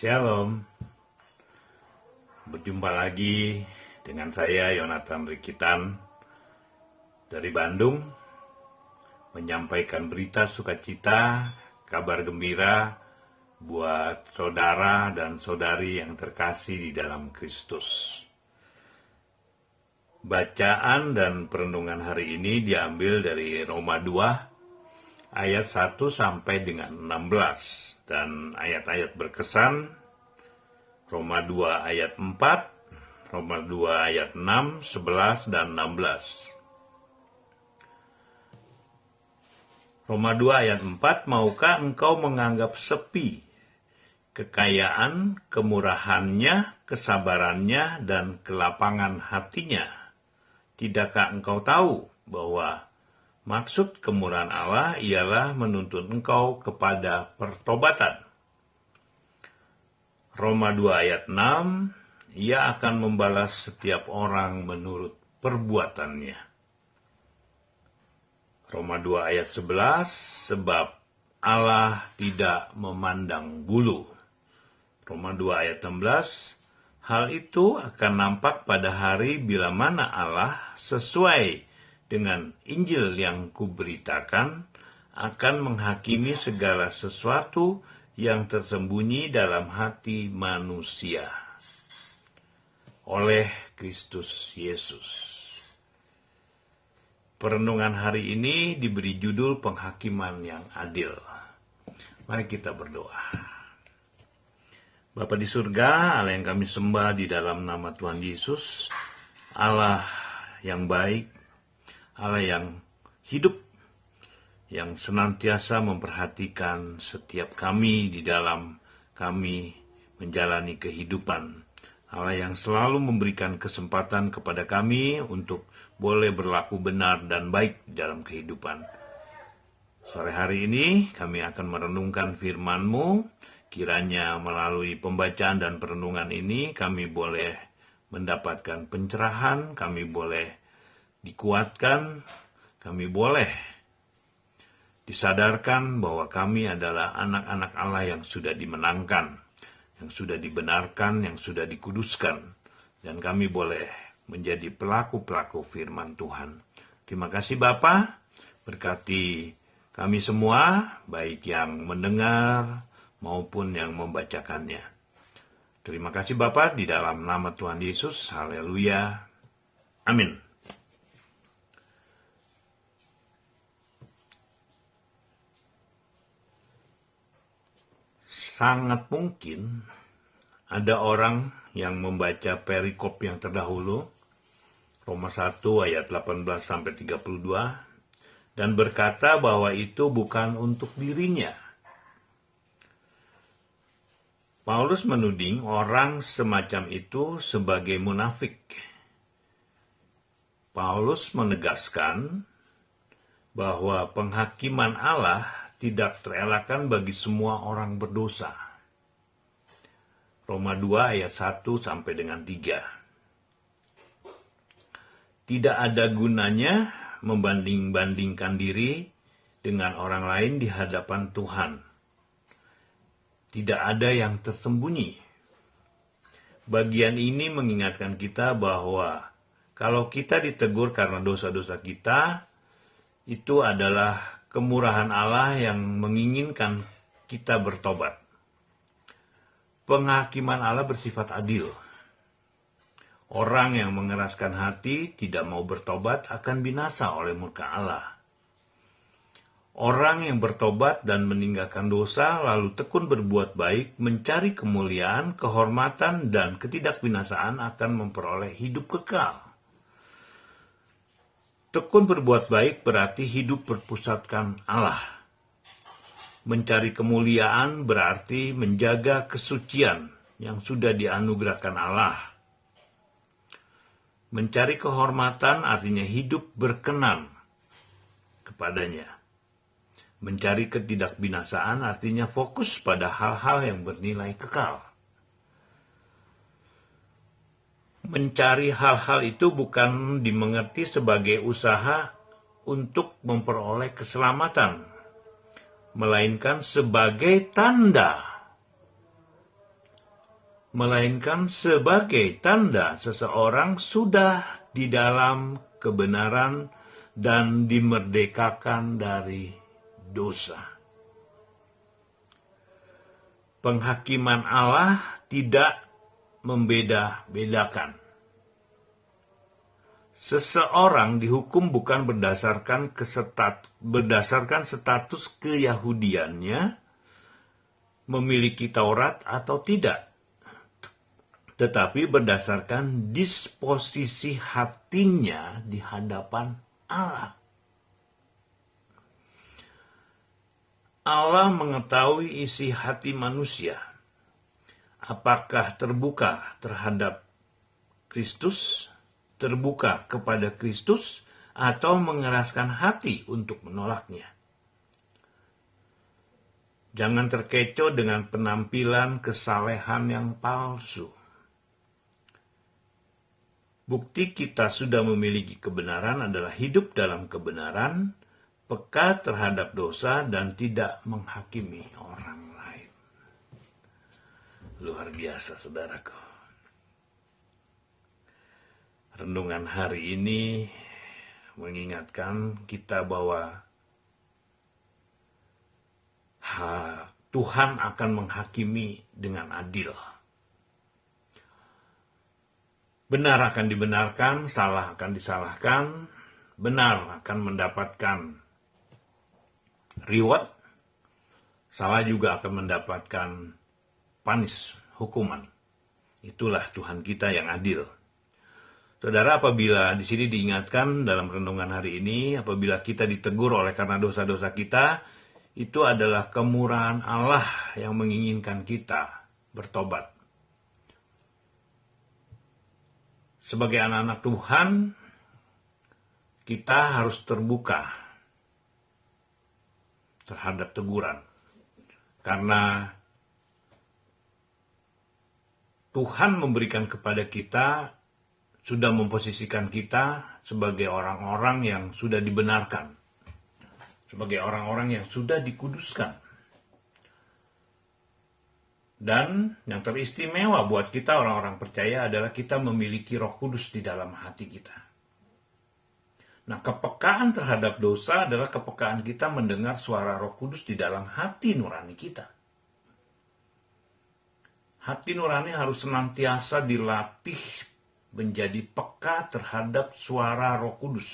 Shalom, berjumpa lagi dengan saya Yonatan Rikitan dari Bandung, menyampaikan berita sukacita, kabar gembira buat saudara dan saudari yang terkasih di dalam Kristus. Bacaan dan perenungan hari ini diambil dari Roma 2 ayat 1 sampai dengan 16. Dan ayat-ayat berkesan, Roma 2 ayat 4, Roma 2 ayat 6, 11, dan 16. Roma 2 ayat 4, maukah engkau menganggap sepi kekayaan, kemurahannya, kesabarannya, dan kelapangan hatinya? Tidakkah engkau tahu bahwa maksud kemurahan Allah ialah menuntut engkau kepada pertobatan? Roma 2 ayat 6, ia akan membalas setiap orang menurut perbuatannya. Roma 2 ayat 11, sebab Allah tidak memandang bulu. Roma 2 ayat 16, hal itu akan nampak pada hari bila mana Allah sesuai dengan Injil yang kuberitakan akan menghakimi segala sesuatu yang tersembunyi dalam hati manusia oleh Kristus Yesus. Perenungan hari ini diberi judul penghakiman yang adil. Mari kita berdoa. Bapa di surga, Allah yang kami sembah di dalam nama Tuhan Yesus, Allah yang baik, Allah yang hidup, yang senantiasa memperhatikan setiap kami di dalam kami menjalani kehidupan. Allah yang selalu memberikan kesempatan kepada kami untuk boleh berlaku benar dan baik dalam kehidupan. Sore hari ini kami akan merenungkan firman-Mu. Kiranya melalui pembacaan dan perenungan ini kami boleh mendapatkan pencerahan, kami boleh dikuatkan, kami boleh disadarkan bahwa kami adalah anak-anak Allah yang sudah dimenangkan, yang sudah dibenarkan, yang sudah dikuduskan, dan kami boleh menjadi pelaku-pelaku firman Tuhan. Terima kasih Bapa, berkati kami semua, baik yang mendengar maupun yang membacakannya. Terima kasih Bapa, di dalam nama Tuhan Yesus, haleluya, amin. Sangat mungkin ada orang yang membaca perikop yang terdahulu, Roma 1 ayat 18 sampai 32, dan berkata bahwa itu bukan untuk dirinya. Paulus menuding orang semacam itu sebagai munafik. Paulus menegaskan bahwa penghakiman Allah tidak terelakkan bagi semua orang berdosa. Roma 2 ayat 1 sampai dengan 3. Tidak ada gunanya membanding-bandingkan diri dengan orang lain di hadapan Tuhan. Tidak ada yang tersembunyi. Bagian ini mengingatkan kita bahwa kalau kita ditegur karena dosa-dosa kita, itu adalah kemurahan Allah yang menginginkan kita bertobat. Penghakiman Allah bersifat adil. Orang yang mengeraskan hati tidak mau bertobat akan binasa oleh murka Allah. Orang yang bertobat dan meninggalkan dosa lalu tekun berbuat baik, mencari kemuliaan, kehormatan, dan ketidakbinasaan akan memperoleh hidup kekal. Tekun berbuat baik berarti hidup berpusatkan Allah. Mencari kemuliaan berarti menjaga kesucian yang sudah dianugerahkan Allah. Mencari kehormatan artinya hidup berkenan kepadanya. Mencari ketidakbinasaan artinya fokus pada hal-hal yang bernilai kekal. Mencari hal-hal itu bukan dimengerti sebagai usaha untuk memperoleh keselamatan, melainkan sebagai tanda melainkan sebagai tanda seseorang sudah di dalam kebenaran dan dimerdekakan dari dosa. Penghakiman Allah tidak membeda-bedakan. Seseorang dihukum bukan berdasarkan status keyahudiannya, memiliki Taurat atau tidak, tetapi berdasarkan disposisi hatinya di hadapan Allah. Allah mengetahui isi hati manusia, apakah terbuka terhadap Kristus, terbuka kepada Kristus, atau mengeraskan hati untuk menolaknya. Jangan terkecoh dengan penampilan kesalehan yang palsu. Bukti kita sudah memiliki kebenaran adalah hidup dalam kebenaran, peka terhadap dosa, dan tidak menghakimi orang lain. Luar biasa, saudaraku. Renungan hari ini mengingatkan kita bahwa Tuhan akan menghakimi dengan adil. Benar akan dibenarkan, salah akan disalahkan, benar akan mendapatkan reward, salah juga akan mendapatkan hukuman. Itulah Tuhan kita yang adil. Saudara, apabila di sini diingatkan dalam renungan hari ini, apabila kita ditegur oleh karena dosa-dosa kita, itu adalah kemurahan Allah yang menginginkan kita bertobat. Sebagai anak-anak Tuhan, kita harus terbuka terhadap teguran. Karena Tuhan memberikan kepada kita, sudah memposisikan kita sebagai orang-orang yang sudah dibenarkan. Sebagai orang-orang yang sudah dikuduskan. Dan yang teristimewa buat kita orang-orang percaya adalah kita memiliki Roh Kudus di dalam hati kita. Nah, kepekaan terhadap dosa adalah kepekaan kita mendengar suara Roh Kudus di dalam hati nurani kita. Hati nurani harus senantiasa dilatih menjadi peka terhadap suara Roh Kudus.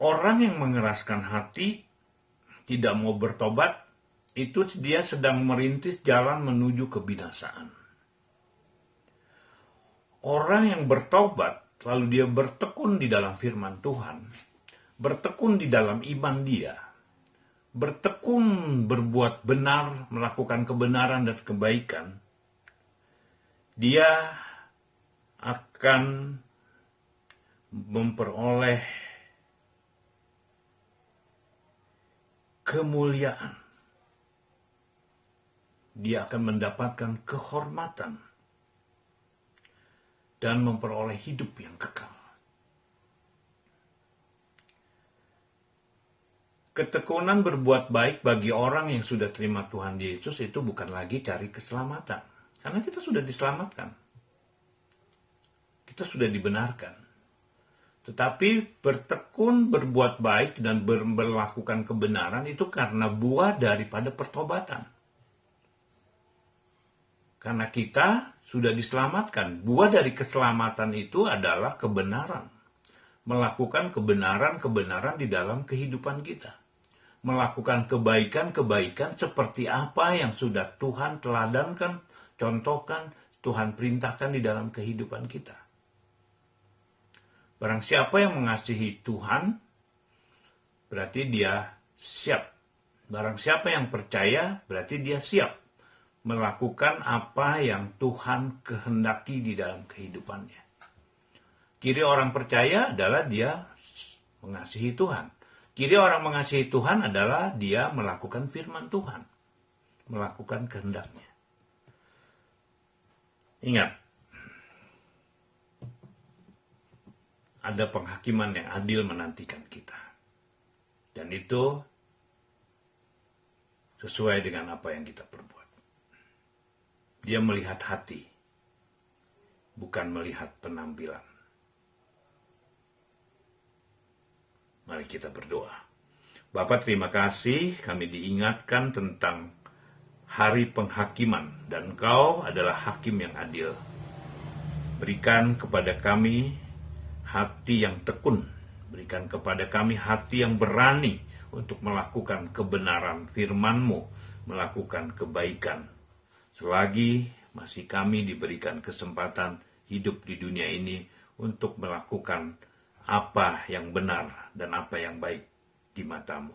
Orang yang mengeraskan hati, tidak mau bertobat, itu dia sedang merintis jalan menuju kebinasaan. Orang yang bertobat, lalu dia bertekun di dalam firman Tuhan, bertekun di dalam iman dia, bertekun berbuat benar, melakukan kebenaran dan kebaikan, dia akan memperoleh kemuliaan. Dia akan mendapatkan kehormatan dan memperoleh hidup yang kekal. Ketekunan berbuat baik bagi orang yang sudah terima Tuhan Yesus itu bukan lagi cari keselamatan. Karena kita sudah diselamatkan. Kita sudah dibenarkan. Tetapi bertekun, berbuat baik, dan melakukan kebenaran itu karena buah daripada pertobatan. Karena kita sudah diselamatkan. Buah dari keselamatan itu adalah kebenaran. Melakukan kebenaran-kebenaran di dalam kehidupan kita. Melakukan kebaikan-kebaikan seperti apa yang sudah Tuhan teladankan, contohkan, Tuhan perintahkan di dalam kehidupan kita. Barang siapa yang mengasihi Tuhan, berarti dia siap. Barang siapa yang percaya, berarti dia siap melakukan apa yang Tuhan kehendaki di dalam kehidupannya. Ciri orang percaya adalah dia mengasihi Tuhan. Ciri orang mengasihi Tuhan adalah dia melakukan firman Tuhan, melakukan kehendaknya. Ingat, ada penghakiman yang adil menantikan kita. Dan itu sesuai dengan apa yang kita perbuat. Dia melihat hati, bukan melihat penampilan. Mari kita berdoa. Bapa, terima kasih kami diingatkan tentang hari penghakiman, dan Engkau adalah hakim yang adil. Berikan kepada kami hati yang tekun, berikan kepada kami hati yang berani untuk melakukan kebenaran firman-Mu, melakukan kebaikan. Selagi masih kami diberikan kesempatan hidup di dunia ini untuk melakukan apa yang benar dan apa yang baik di mata-Mu.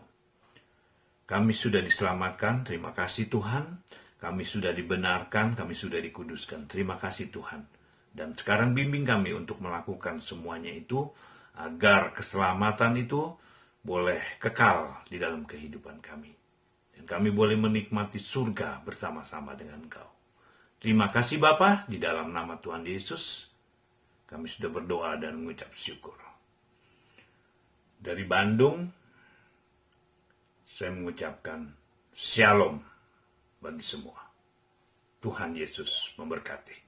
Kami sudah diselamatkan, terima kasih Tuhan. Kami sudah dibenarkan, kami sudah dikuduskan. Terima kasih Tuhan. Dan sekarang bimbing kami untuk melakukan semuanya itu, agar keselamatan itu boleh kekal di dalam kehidupan kami. Dan kami boleh menikmati surga bersama-sama dengan Engkau. Terima kasih Bapa, di dalam nama Tuhan Yesus, kami sudah berdoa dan mengucap syukur. Dari Bandung, saya mengucapkan shalom bagi semua. Tuhan Yesus memberkati.